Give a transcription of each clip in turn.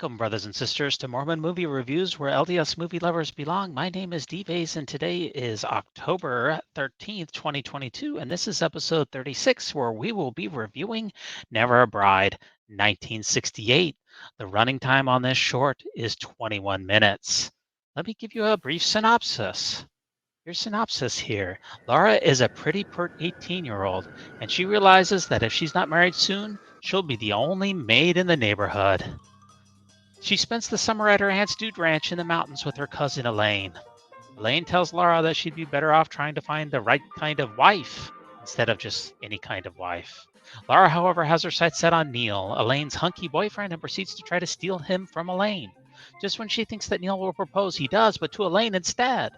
Welcome, brothers and sisters, to Mormon Movie Reviews, where LDS movie lovers belong. My name is D-Base, and today is October 13th, 2022, and this is episode 36, where we will be reviewing Never a Bride, 1968. The running time on this short is 21 minutes. Let me give you a brief synopsis. Your synopsis here. Laura is a pretty pert 18-year-old, and she realizes that if she's not married soon, she'll be the only maid in the neighborhood. She spends the summer at her aunt's dude ranch in the mountains with her cousin Elaine. Elaine tells Laura that she'd be better off trying to find the right kind of wife instead of just any kind of wife. Laura, however, has her sights set on Neal, Elaine's hunky boyfriend, and proceeds to try to steal him from Elaine. Just when she thinks that Neal will propose, he does, but to Elaine instead.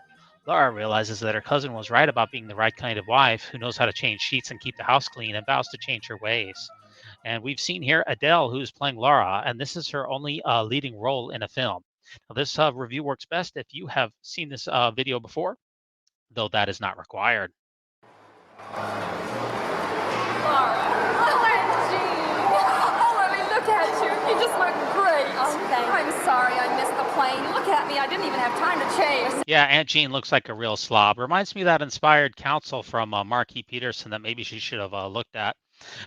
Laura realizes that her cousin was right about being the right kind of wife who knows how to change sheets and keep the house clean and vows to change her ways. And we've seen here Adele, who's playing Laura, and this is her only leading role in a film. Now, this review works best if you have seen this video before, though that is not required. Laura. OMG. Oh, let me look at you. You just look great. Oh, thanks. I'm sorry I missed the plane. Look at me. I didn't even have time to change. Yeah, Aunt Jean looks like a real slob. Reminds me of that inspired counsel from Marquis Peterson that maybe she should have looked at.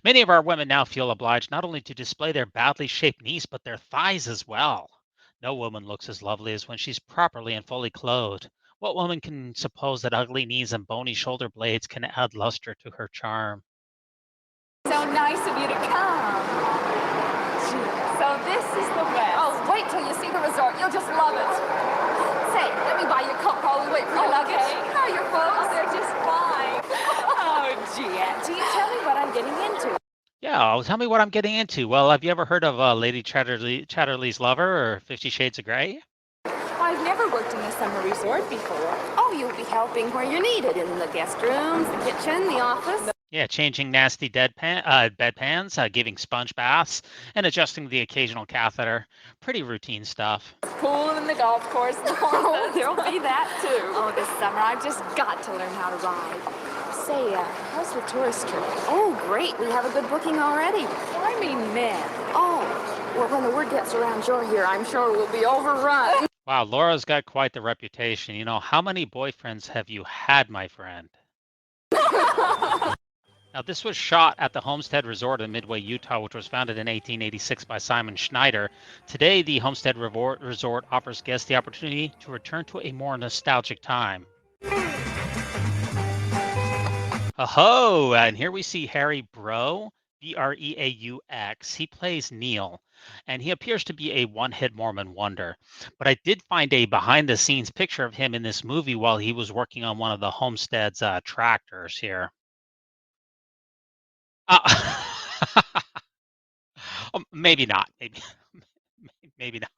Many of our women now feel obliged not only to display their badly shaped knees, but their thighs as well. No woman looks as lovely as when she's properly and fully clothed. What woman can suppose that ugly knees and bony shoulder blades can add luster to her charm? So nice of you to come. So this is the West. Oh, wait till you see the resort. You'll just love it. Say, let me buy you a coat while we wait for your luggage. How are your folks? Oh, they're just fine. Oh, gee, Auntie, tell me what I'm getting into. Yeah, tell me what I'm getting into. Well, have you ever heard of Lady Chatterley's Lover or 50 Shades of Grey? I've never worked in a summer resort before. Oh, you'll be helping where you're needed, in the guest rooms, the kitchen, the office. Yeah, changing nasty bedpans, giving sponge baths, and adjusting the occasional catheter. Pretty routine stuff. Pool and the golf course. Oh, there'll be that, too. Oh, this summer I've just got to learn how to ride. Say, how's the tourist trip? Oh, great. We have a good booking already. I mean men. Oh, well, when the word gets around shore here, I'm sure we'll be overrun. Wow, Laura's got quite the reputation. You know, how many boyfriends have you had, my friend? Now, this was shot at the Homestead Resort in Midway, Utah, which was founded in 1886 by Simon Schneider. Today, the Homestead Resort offers guests the opportunity to return to a more nostalgic time. Oh, and here we see Harry Breaux, Breaux. He plays Neal, and he appears to be a one-hit Mormon wonder. But I did find a behind-the-scenes picture of him in this movie while he was working on one of the Homestead's tractors here. Maybe not. Maybe not.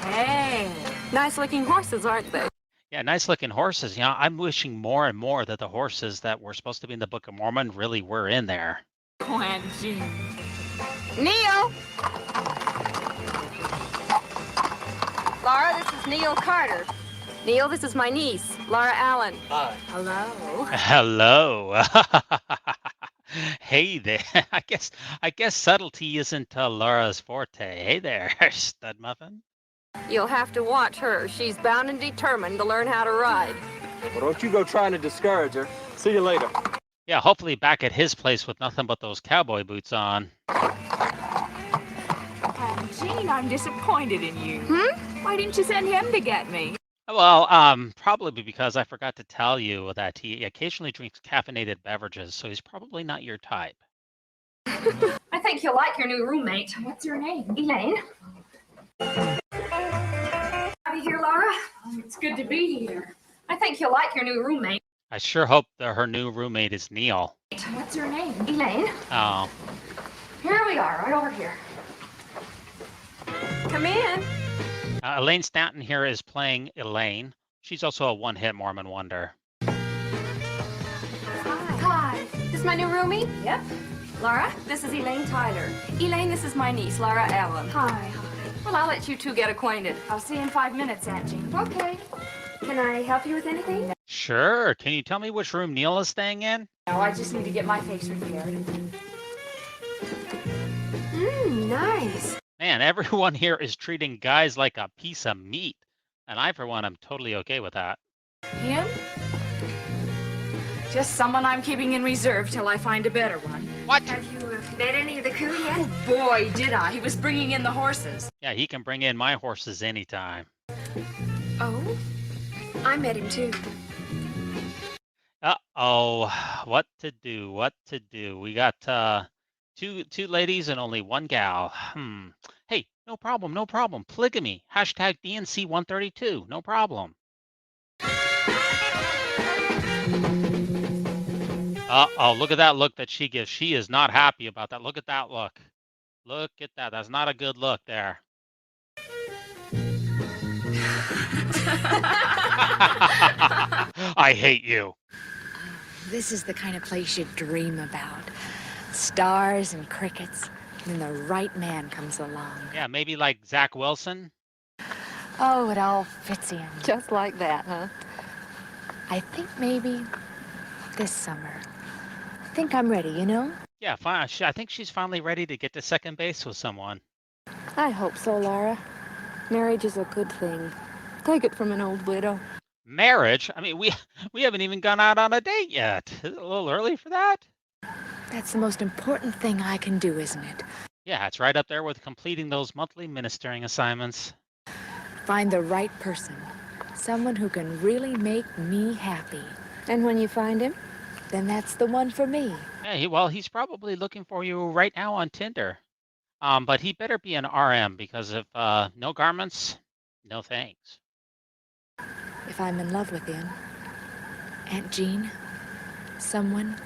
Hey, nice-looking horses, aren't they? Yeah, nice looking horses. You know, I'm wishing more and more that the horses that were supposed to be in the Book of Mormon really were in there. Oh, Aunt Jean. Neal! Laura, this is Neal Carter. Neal, this is my niece, Laura Allen. Hi. Hello. Hello. Hey there. I guess subtlety isn't Laura's forte. Hey there, stud muffin. You'll have to watch her. She's bound and determined to learn how to ride. Well, don't you go trying to discourage her. See you later. Yeah, hopefully back at his place with nothing but those cowboy boots on. Jean, I'm disappointed in you. Why didn't you send him to get me? Well, probably because I forgot to tell you that he occasionally drinks caffeinated beverages, so he's probably not your type. I think you'll like your new roommate. What's her name? Elaine. Are you here, Laura? It's good to be here. I think you'll like your new roommate. I sure hope that her new roommate is Neal. What's her name? Elaine. Oh. Here we are, right over here. Come in. Elaine Stanton here is playing Elaine. She's also a one-hit Mormon wonder. Hi. This is my new roomie? Yep. Laura, this is Elaine Tyler. Elaine, this is my niece, Laura Allen. Hi. Well, I'll let you two get acquainted. I'll see you in 5 minutes, Aunt Jean. Okay. Can I help you with anything? Sure. Can you tell me which room Neal is staying in? No, I just need to get my face repaired. Nice. Man, everyone here is treating guys like a piece of meat. And I, for one, am totally okay with that. Him? Just someone I'm keeping in reserve till I find a better one. What? Have you met any of the crew yet? Oh, boy, did I. He was bringing in the horses. Yeah, he can bring in my horses anytime. Oh? I met him, too. Uh-oh, what to do? What to do? We got two ladies and only one gal. Hey, no problem, no problem. Polygamy. Hashtag DNC 132. No problem. Uh-oh, look at that look that she gives. She is not happy about that. Look at that look. Look at that. That's not a good look there. I hate you. This is the kind of place you dream about. Stars and crickets. And the right man comes along. Yeah, maybe like Zach Wilson. Oh, it all fits in. Just like that, huh? I think maybe this summer. I think I'm ready, you know? Yeah, fine. I think she's finally ready to get to second base with someone. I hope so, Laura. Marriage is a good thing. Take it from an old widow. Marriage? I mean, we haven't even gone out on a date yet. Is it a little early for that? That's the most important thing I can do, isn't it? Yeah, it's right up there with completing those monthly ministering assignments. Find the right person. Someone who can really make me happy. And when you find him? Then that's the one for me. Yeah, he's probably looking for you right now on Tinder. But he better be an RM because if no garments, no thanks. If I'm in love with him, Aunt Jean, someone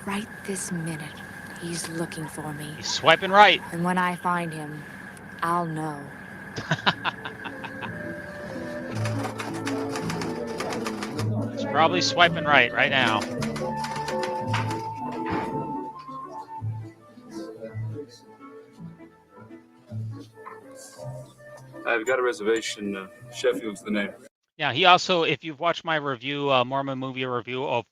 right this minute, he's looking for me. He's swiping right. And when I find him, I'll know. He's probably swiping right now. I've got a reservation. Sheffield's the name. Yeah, he also, if you've watched my review, Mormon movie review of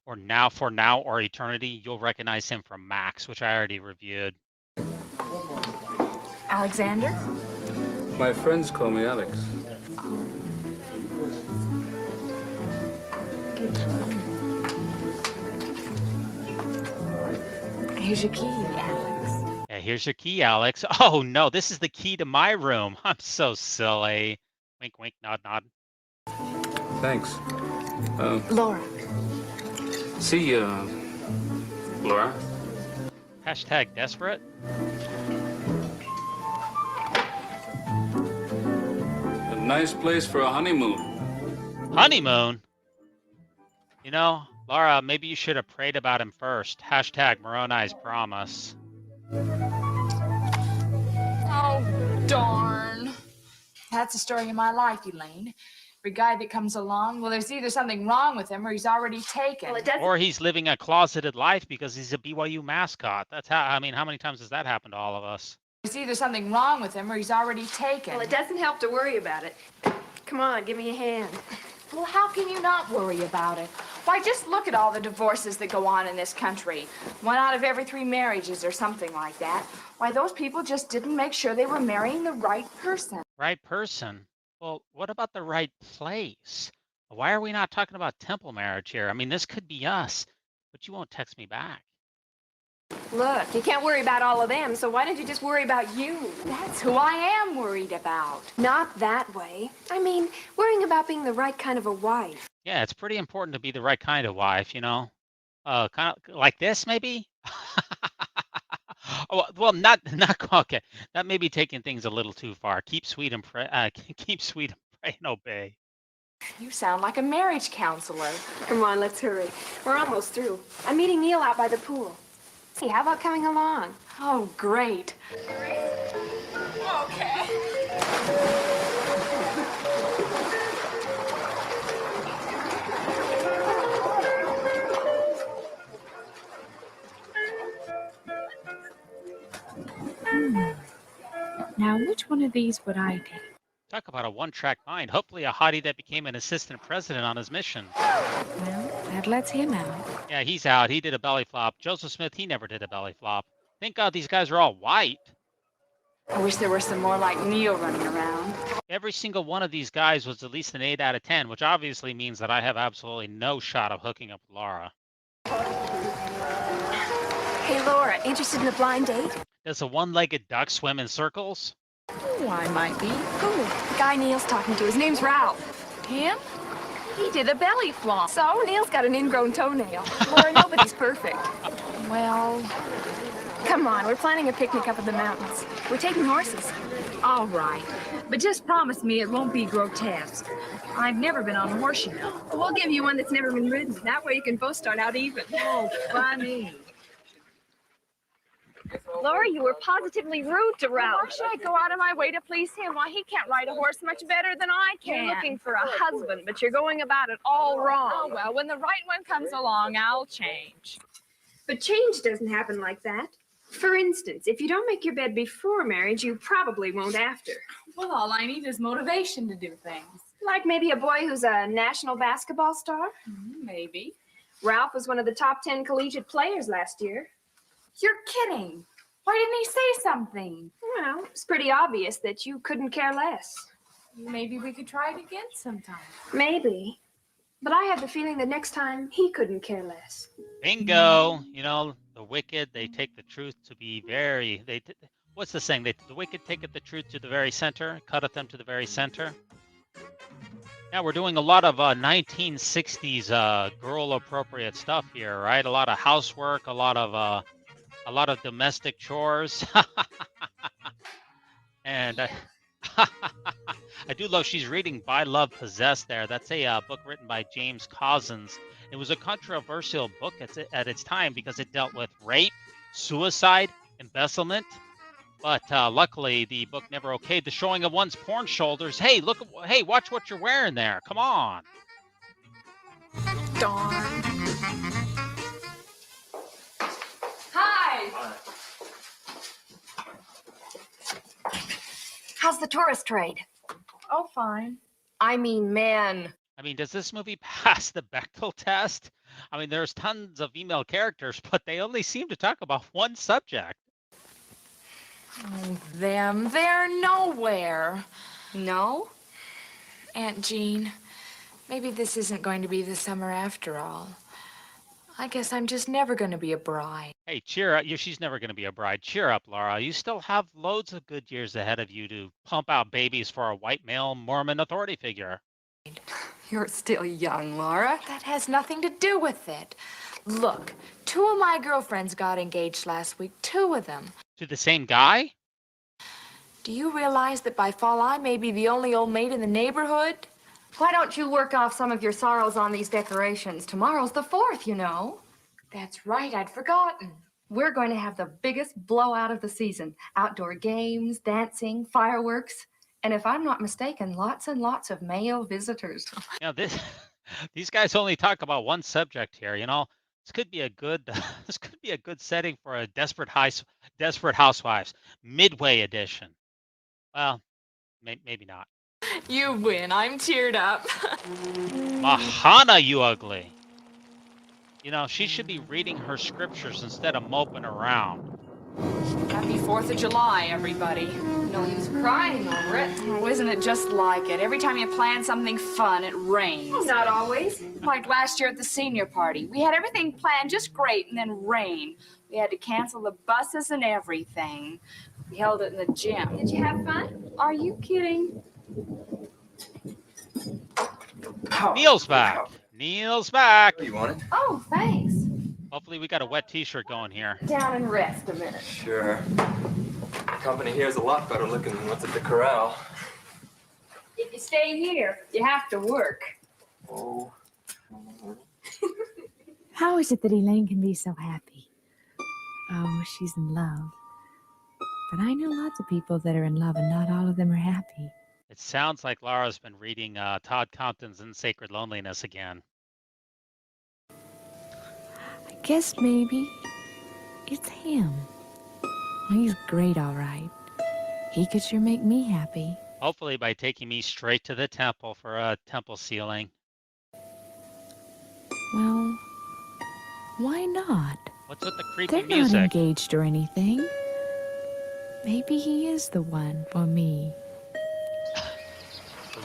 or Now for Now or Eternity, you'll recognize him from Max, which I already reviewed. Alexander? My friends call me Alex. Here's your key, Alex. Yeah, here's your key, Alex. Oh no, this is the key to my room. I'm so silly. Wink, wink, nod, nod. Thanks. Laura. See, Laura? Hashtag desperate. A nice place for a honeymoon. Honeymoon? You know, Laura, maybe you should have prayed about him first. Hashtag Moroni's promise. Oh, darn. That's the story of my life, Elaine. Every guy that comes along, well, there's either something wrong with him or he's already taken. Or he's living a closeted life because he's a BYU mascot. That's how many times has that happened to all of us? There's either something wrong with him or he's already taken. Well, it doesn't help to worry about it. Come on, give me a hand. Well, how can you not worry about it? Why, just look at all the divorces that go on in this country. 1 out of every 3 marriages or something like that. Why, those people just didn't make sure they were marrying the right person. Right person? Well, what about the right place? Why are we not talking about temple marriage here? I mean, this could be us, but you won't text me back. Look, you can't worry about all of them, so why don't you just worry about you? That's who I am worried about. Not that way. I mean, worrying about being the right kind of a wife. Yeah, it's pretty important to be the right kind of wife, you know? Kind of like this, maybe? Oh, well, not okay. That may be taking things a little too far. Keep sweet and pray. Keep sweet and pray and obey. You sound like a marriage counselor. Come on, let's hurry. We're almost through. I'm meeting Neal out by the pool. Hey, how about coming along? Oh, great. Now, which one of these would I take? Talk about a one-track mind. Hopefully a hottie that became an assistant president on his mission. Well, that lets him out. Yeah, he's out. He did a belly flop. Joseph Smith, he never did a belly flop. Thank God these guys are all white. I wish there were some more like Neal running around. Every single one of these guys was at least an 8 out of 10, which obviously means that I have absolutely no shot of hooking up with Laura. Hey, Laura, interested in a blind date? Does a one-legged duck swim in circles? Oh, I might be. Who? The guy Neal's talking to. His name's Ralph. Him? He did a belly flop. So, Neal's got an ingrown toenail. Laura, nobody's perfect. Well, come on. We're planning a picnic up in the mountains. We're taking horses. All right. But just promise me it won't be grotesque. I've never been on a horse, you know. We'll give you one that's never been ridden. That way you can both start out even. Oh, funny. Laura, you were positively rude to Ralph. Why should I go out of my way to please him? Why, he can't ride a horse much better than I can. You're looking for a husband, but you're going about it all wrong. Oh, well, when the right one comes along, I'll change. But change doesn't happen like that. For instance, if you don't make your bed before marriage, you probably won't after. Well, all I need is motivation to do things. Like maybe a boy who's a national basketball star? Maybe. Ralph was one of the top 10 collegiate players last year. You're kidding. Why didn't he say something? Well, it's pretty obvious that you couldn't care less. Maybe we could try it again sometime. Maybe. But I have the feeling that next time he couldn't care less. Bingo! You know, the wicked, they take the truth to be what's the saying? The wicked taketh the truth to the very center, cutteth them to the very center. Now we're doing a lot of 1960s girl-appropriate stuff here, right? A lot of housework, a lot of domestic chores. And I do love she's reading By Love Possessed there. That's a book written by James Cozzens. It was a controversial book at its time because it dealt with rape, suicide, embezzlement. But luckily, the book never okayed the showing of one's porn shoulders. Hey, hey, watch what you're wearing there. Come on. Darn. Hi. How's the tourist trade? Oh, fine. I mean, man. I mean, does this movie pass the Bechdel test? I mean, there's tons of female characters, but they only seem to talk about one subject. Oh, them. They're nowhere. No? Aunt Jean, maybe this isn't going to be the summer after all. I guess I'm just never going to be a bride. Hey, cheer up. She's never going to be a bride. Cheer up, Laura. You still have loads of good years ahead of you to pump out babies for a white male Mormon authority figure. You're still young, Laura. That has nothing to do with it. Look, 2 of my girlfriends got engaged last week. 2 of them. To the same guy? Do you realize that by fall I may be the only old maid in the neighborhood? Why don't you work off some of your sorrows on these decorations? Tomorrow's the 4th, you know. That's right, I'd forgotten. We're going to have the biggest blowout of the season. Outdoor games, dancing, fireworks, and if I'm not mistaken, lots and lots of male visitors. You know, these guys only talk about one subject here, you know. This could be a good setting for a Desperate Housewives Midway edition. Well, maybe not. You win. I'm cheered up. Mahana, you ugly. You know, she should be reading her scriptures instead of moping around. Happy 4th of July, everybody. No use crying over it. Oh, isn't it just like it? Every time you plan something fun, it rains. Not always. Like last year at the senior party. We had everything planned just great, and then rain. We had to cancel the buses and everything. We held it in the gym. Did you have fun? Are you kidding? Neal's back. Neal's back. You want it? Oh, thanks. Hopefully we got a wet t-shirt going here. Down and rest a minute. Sure. The company here is a lot better looking than what's at the corral. If you stay here, you have to work. Oh. How is it that Elaine can be so happy? Oh, she's in love. But I know lots of people that are in love and not all of them are happy. It sounds like Laura's been reading Todd Compton's In Sacred Loneliness again. I guess maybe it's him. Well, he's great, all right. He could sure make me happy. Hopefully by taking me straight to the temple for a temple sealing. Well, why not? What's with the creepy They're music? not engaged or anything. Maybe he is the one for me.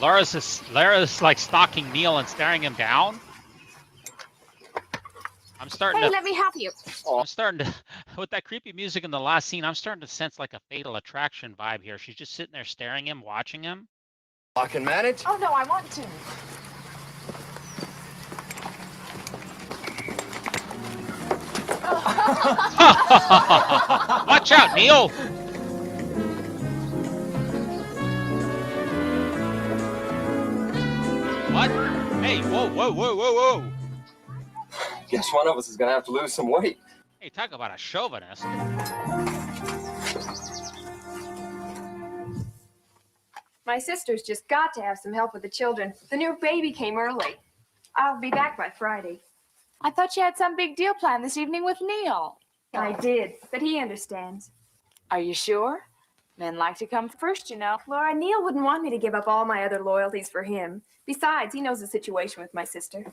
Lara's like stalking Neal and staring him down. I'm starting Hey, to let me help you. with that creepy music in the last scene, I'm starting to sense like a Fatal Attraction vibe here. She's just sitting there staring him, watching him. I can manage. Oh, no, I want to. Watch out, Neal! What? Hey, whoa, whoa, whoa, whoa, whoa! Guess one of us is gonna have to lose some weight. Hey, talk about a chauvinist. My sister's just got to have some help with the children. The new baby came early. I'll be back by Friday. I thought you had some big deal planned this evening with Neal. I did, but he understands. Are you sure? Men like to come first, you know. Laura, Neal wouldn't want me to give up all my other loyalties for him. Besides, he knows the situation with my sister.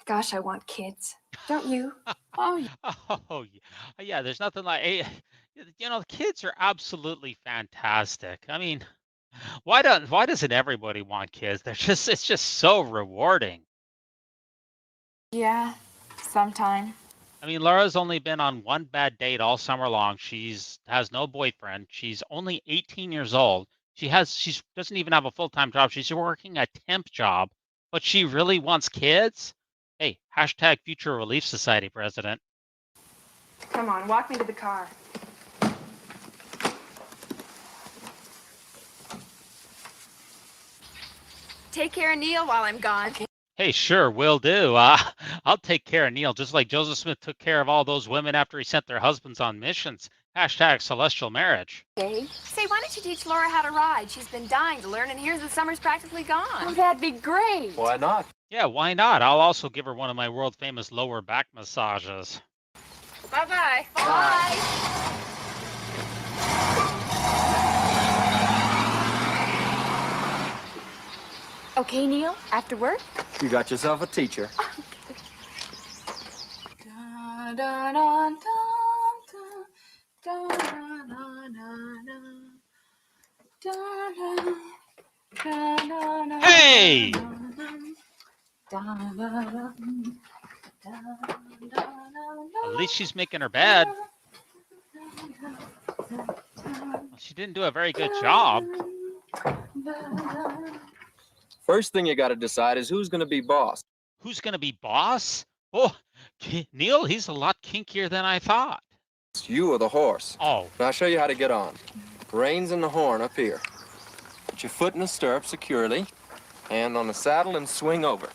Gosh, I want kids. Don't you? Oh, Oh, yeah, there's nothing like, kids are absolutely fantastic. I mean, why doesn't everybody want kids? It's just so rewarding. yeah, sometime. I mean, Laura's only been on one bad date all summer long. Has no boyfriend. She's only 18 years old. She doesn't even have a full-time job. She's working a temp job, but she really wants kids. Hey, hashtag Future Relief Society president. Come on, walk me to the car. Take care of Neal while I'm gone. Hey, sure, will do. I'll take care of Neal, just like Joseph Smith took care of all those women after he sent their husbands on missions. Hashtag celestial marriage. Okay. Say, why don't you teach Laura how to ride? She's been dying to learn, and here's the summer's practically gone. Oh, that'd be great. Why not? Yeah, why not? I'll also give her one of my world-famous lower back massages. Bye-bye. Bye. Okay, Neal, after work? You got yourself a teacher. Hey! At least she's making her bed. She didn't do a very good job. First thing you gotta decide is who's gonna be boss. Who's going to be boss? Oh, Neal, he's a lot kinkier than I thought. It's you or the horse. Oh, Now I'll show you how to get on. Reins in the horn up here. Put your foot in the stirrup securely, hand on the saddle and swing over.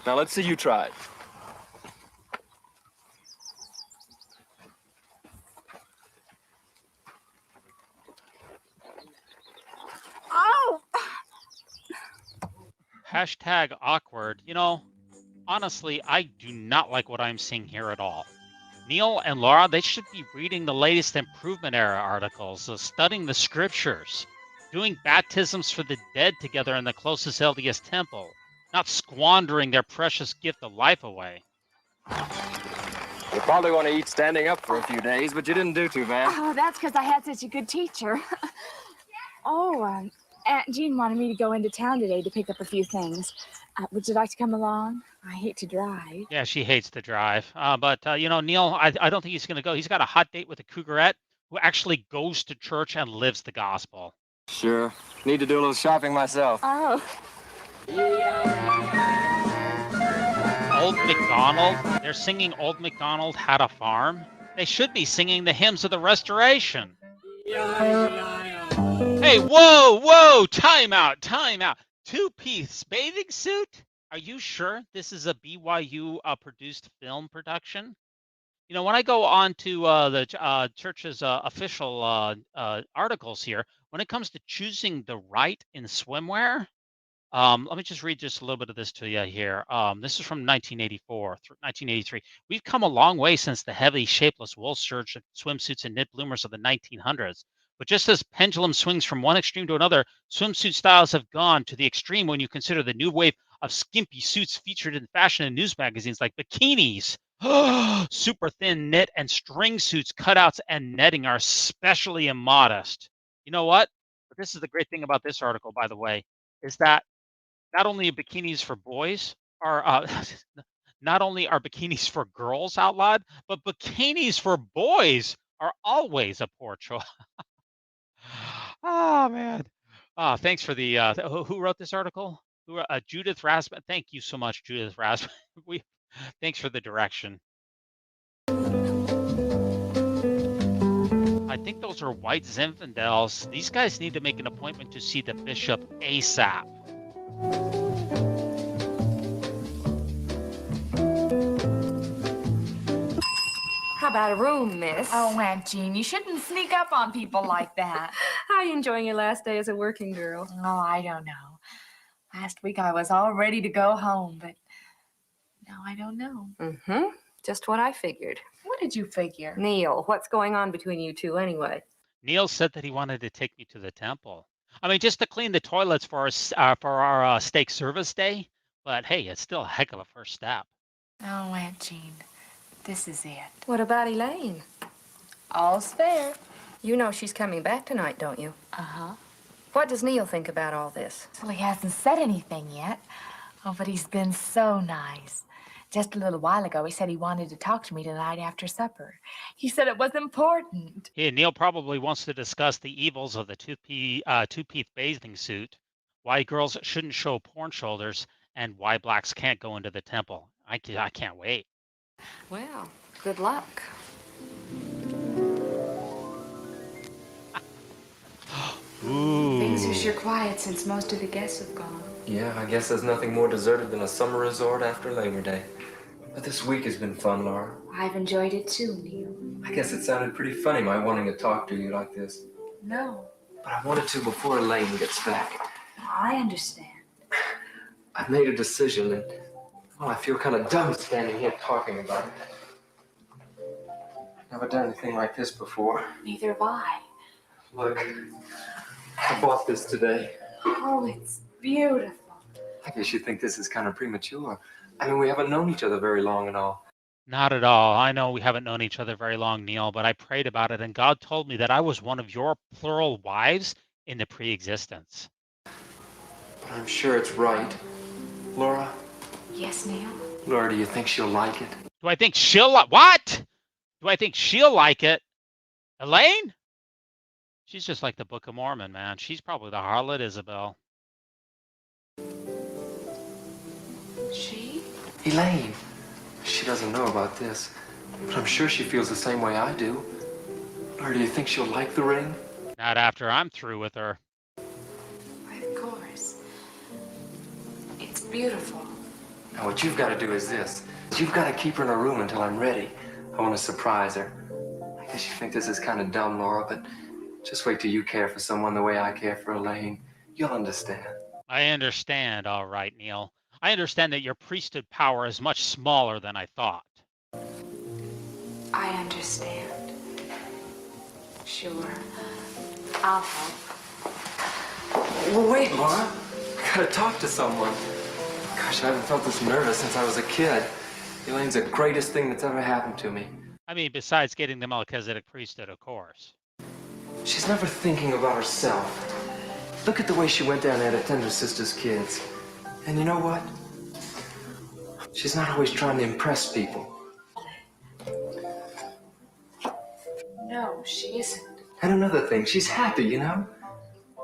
Now let's see you try it. Oh! hashtag awkward. Honestly, I do not like what I'm seeing here at all. Neal and Laura, they should be reading the latest improvement era articles, studying the scriptures, doing baptisms for the dead together in the closest LDS temple, not squandering their precious gift of life away. You probably want to eat standing up for a few days, but you didn't do too bad. Oh, that's because I had such a good teacher. Aunt Jean wanted me to go into town today to pick up a few things. Would you like to come along? I hate to drive. Yeah, she hates to drive. But Neal, I don't think he's going to go. He's got a hot date with a cougarette who actually goes to church and lives the gospel. Sure. Need to do a little shopping myself. Oh. Old MacDonald. They're singing Old MacDonald Had a Farm. They should be singing the hymns of the Restoration. Hey, whoa, time out. Two-piece bathing suit? Are you sure this is a BYU produced film production? When I go on to the church's official articles here, when it comes to choosing the right in swimwear, let me just read just a little bit of this to you here. This is from 1984 through 1983. We've come a long way since the heavy, shapeless wool serge swimsuits and knit bloomers of the 1900s. But just as pendulum swings from one extreme to another, swimsuit styles have gone to the extreme when you consider the new wave of skimpy suits featured in fashion and news magazines like bikinis. Super thin knit and string suits, cutouts, and netting are especially immodest. You know what? But this is the great thing about this article, by the way, is that not only bikinis for boys are not only are bikinis for girls outlawed, but bikinis for boys are always a poor choice. Oh man. Thanks for the who wrote this article? Judith Rasmus. Thank you so much, Judith Rasmus. we thanks for the direction. I think those are white Zinfandels. These guys need to make an appointment to see the bishop ASAP. How about a room, miss? Oh, Aunt Jean, you shouldn't sneak up on people like that. How are you enjoying your last day as a working girl? Oh, I don't know. Last week I was all ready to go home, but now I don't know. Mm-hmm. Just what I figured. What did you figure? Neal, what's going on between you two anyway? Neal said that he wanted to take me to the temple. I mean, just to clean the toilets for our steak service day. But hey, it's still a heck of a first step. Oh, Aunt Jean, this is it. What about Elaine? All's fair. You know she's coming back tonight, don't you? Uh-huh. What does Neal think about all this? Well, he hasn't said anything yet. Oh, but he's been so nice. Just a little while ago, he said he wanted to talk to me tonight after supper. He said it was important. Yeah, Neal probably wants to discuss the evils of the two-piece bathing suit, why girls shouldn't show porn shoulders, and why blacks can't go into the temple. I can't wait. Well, good luck. Ooh. Things are sure quiet since most of the guests have gone. Yeah, I guess there's nothing more deserted than a summer resort after Labor Day. But this week has been fun, Laura. I've enjoyed it too, Neal. I guess it sounded pretty funny, my wanting to talk to you like this. No, But I wanted to before Elaine gets back. I understand. I've made a decision, and well, I feel kind of dumb standing here talking about it. Never done anything like this before. Neither have I. Look, I bought this today. Oh, it's beautiful. I guess you think this is kind of premature. I mean, we haven't known each other very long and all. Not at all. I know we haven't known each other very long, Neal, but I prayed about it, and God told me that I was one of your plural wives in the pre-existence. But I'm sure it's right. Laura? Yes, Neal? Laura, do you think she'll like it? Do I think she'll like what? Do I think she'll like it? Elaine? She's just like the Book of Mormon, man. She's probably the harlot Isabel. She? Elaine. She doesn't know about this, but I'm sure she feels the same way I do. Laura, do you think she'll like the ring? Not after I'm through with her. Why, of course. It's beautiful. Now, what you've got to do is this. You've got to keep her in a room until I'm ready. I want to surprise her. I guess you think this is kind of dumb, Laura, but just wait till you care for someone the way I care for Elaine. You'll understand. I understand, all right, Neal. I understand that your priesthood power is much smaller than I thought. I understand. Sure. I'll help. Well, wait, Laura. I gotta talk to someone. Gosh, I haven't felt this nervous since I was a kid. Elaine's the greatest thing that's ever happened to me. I mean, besides getting the Melchizedek priesthood, of course. She's never thinking about herself. Look at the way she went down there to tend her sister's kids. And you know what? She's not always trying to impress people. No, she isn't. And another thing, she's happy, you know?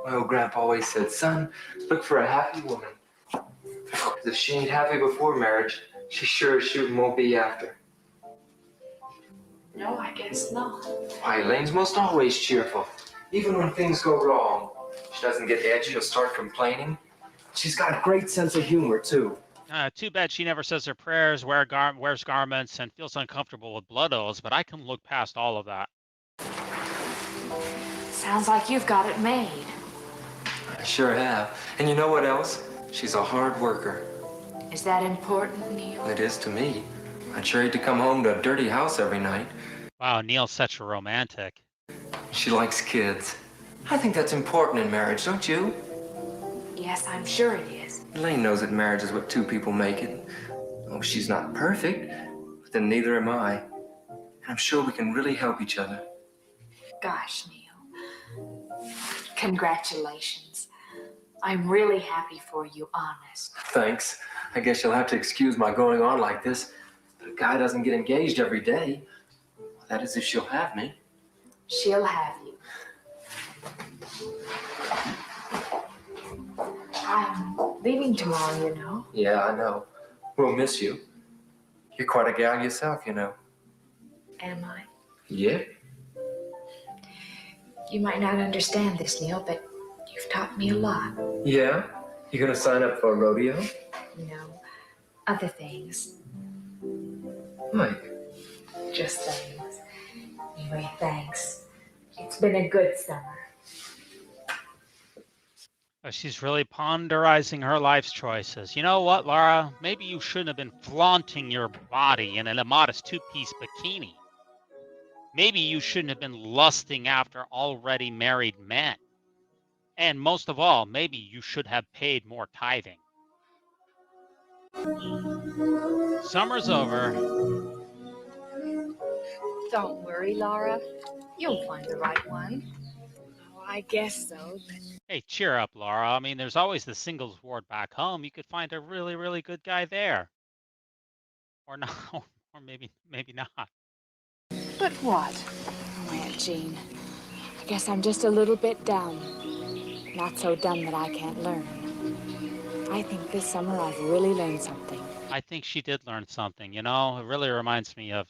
My old grandpa always said, son, look for a happy woman. If she ain't happy before marriage, she sure as shooting won't be after. No, I guess not. Why, Elaine's most always cheerful. Even when things go wrong. She doesn't get edgy or start complaining. She's got a great sense of humor, too. Too bad she never says her prayers, wears garments, and feels uncomfortable with blood oaths, but I can look past all of that. Sounds like you've got it made. I sure have. And you know what else? She's a hard worker. Is that important, Neal? It is to me. I'd sure hate to come home to a dirty house every night. Wow, Neal's such a romantic. She likes kids. I think that's important in marriage, don't you? Yes, I'm sure it is. Elaine knows that marriage is what two people make it. Oh, she's not perfect, but but then neither am I. And I'm sure we can really help each other. Gosh, Neal. Congratulations. I'm really happy for you, honest. Thanks. I guess you'll have to excuse my going on like this. But a guy doesn't get engaged every day. That is if she'll have me. She'll have you. I'm leaving tomorrow, you know. Yeah, I know. We'll miss you. You're quite a gal yourself, you know. Am I? Yeah? You might not understand this, Neal, but you've taught me a lot. Yeah? You gonna sign up for a rodeo? No, other things. Like? Just things. Anyway, thanks. It's been a good summer. She's really ponderizing her life's choices. You know what, Laura? Maybe you shouldn't have been flaunting your body in a modest two-piece bikini. Maybe you shouldn't have been lusting after already married men. And most of all, maybe you should have paid more tithing. Summer's over. Don't worry, Laura. You'll find the right one. Oh, I guess so, but... Hey, cheer up, Laura. I mean, there's always the singles ward back home. You could find a really, really good guy there. Or not, or maybe not. But what? Oh, Aunt Jean. I guess I'm just a little bit dumb. Not so dumb that I can't learn. I think this summer I've really learned something. I think she did learn something, you know? It really reminds me of,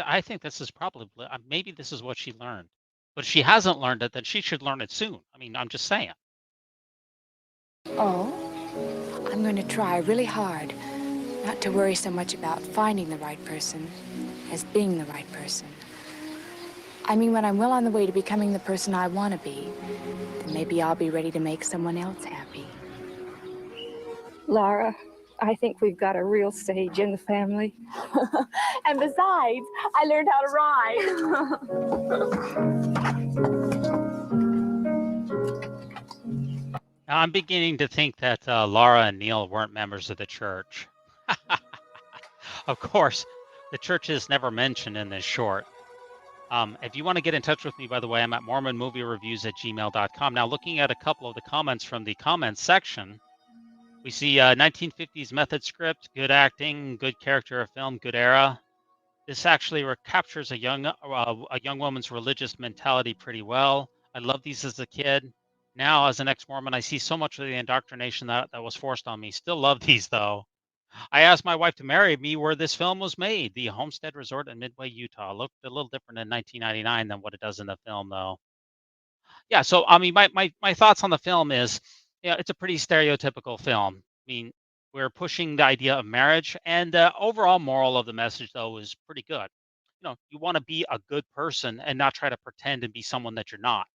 I think this is probably, maybe this is what she learned. But if she hasn't learned it, then she should learn it soon. I mean, I'm just saying. Oh? I'm going to try really hard not to worry so much about finding the right person as being the right person. I mean, when I'm well on the way to becoming the person I want to be, then maybe I'll be ready to make someone else happy. Laura, I think we've got a real sage in the family. And besides, I learned how to ride. Now, I'm beginning to think that Laura and Neal weren't members of the church. Of course, the church is never mentioned in this short. If you want to get in touch with me, by the way, I'm at mormonmoviereviews@gmail.com. Now, looking at a couple of the comments from the comments section, we see 1950s method script, good acting, good character of film, good era. This actually captures a young woman's religious mentality pretty well. I loved these as a kid. Now, as an ex-Mormon, I see so much of the indoctrination that was forced on me. Still love these, though. I asked my wife to marry me where this film was made. The Homestead Resort in Midway, Utah. Looked a little different in 1999 than what it does in the film, though. Yeah, so I mean, my thoughts on the film is, yeah, it's a pretty stereotypical film. I mean, we're pushing the idea of marriage, and the overall moral of the message, though, is pretty good. You want to be a good person and not try to pretend and be someone that you're not.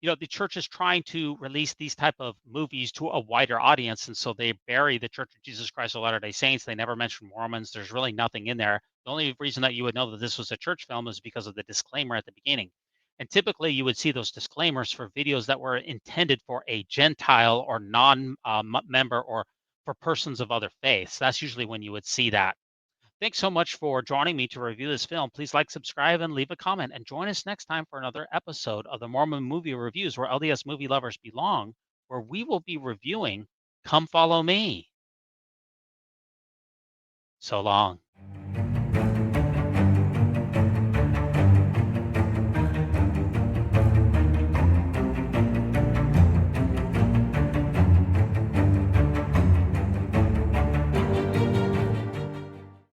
The church is trying to release these type of movies to a wider audience, and so they bury the Church of Jesus Christ of Latter-day Saints. They never mention Mormons. There's really nothing in there. The only reason that you would know that this was a church film is because of the disclaimer at the beginning. And typically you would see those disclaimers for videos that were intended for a Gentile or non-member or for persons of other faiths. That's usually when you would see that. Thanks so much for joining me to review this film. Please like, subscribe, and leave a comment. And join us next time for another episode of the Mormon Movie Reviews, where LDS movie lovers belong, where we will be reviewing Come Follow Me. So long.